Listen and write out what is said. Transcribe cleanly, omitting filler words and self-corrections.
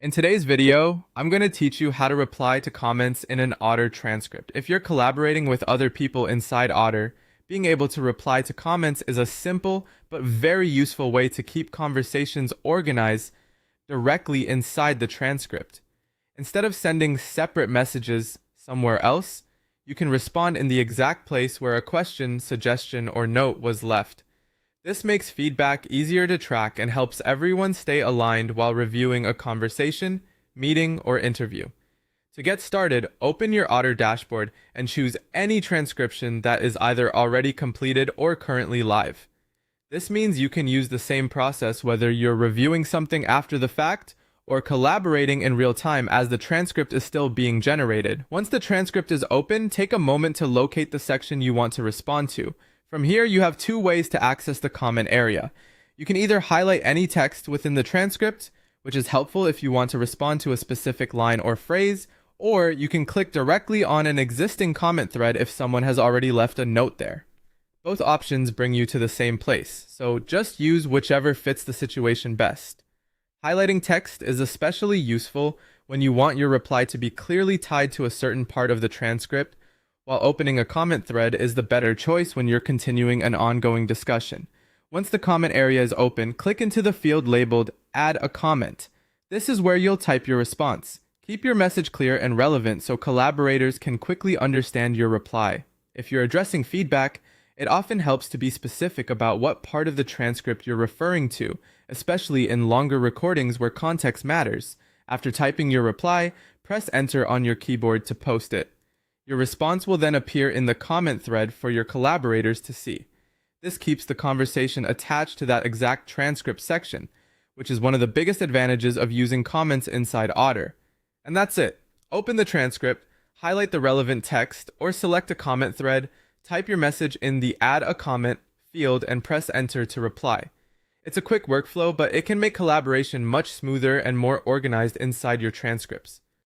In today's video, I'm going to teach you how to reply to comments in an Otter transcript. If you're collaborating with other people inside Otter, being able to reply to comments is a simple but very useful way to keep conversations organized directly inside the transcript. Instead of sending separate messages somewhere else, you can respond in the exact place where a question, suggestion, or note was left. This makes feedback easier to track and helps everyone stay aligned while reviewing a conversation, meeting, or interview. To get started, open your Otter dashboard and choose any transcription that is either already completed or currently live. This means you can use the same process whether you're reviewing something after the fact or collaborating in real time as the transcript is still being generated. Once the transcript is open, take a moment to locate the section you want to respond to. From here, you have two ways to access the comment area. You can either highlight any text within the transcript, which is helpful if you want to respond to a specific line or phrase, or you can click directly on an existing comment thread if someone has already left a note there. Both options bring you to the same place, so just use whichever fits the situation best. Highlighting text is especially useful when you want your reply to be clearly tied to a certain part of the transcript, while opening a comment thread is the better choice when you're continuing an ongoing discussion. Once the comment area is open, click into the field labeled Add a Comment. This is where you'll type your response. Keep your message clear and relevant so collaborators can quickly understand your reply. If you're addressing feedback, it often helps to be specific about what part of the transcript you're referring to, especially in longer recordings where context matters. After typing your reply, press Enter on your keyboard to post it. Your response will then appear in the comment thread for your collaborators to see. This keeps the conversation attached to that exact transcript section, which is one of the biggest advantages of using comments inside Otter. And that's it. Open the transcript, highlight the relevant text, or select a comment thread, type your message in the Add a Comment field, and press Enter to reply. It's a quick workflow, but it can make collaboration much smoother and more organized inside your transcripts.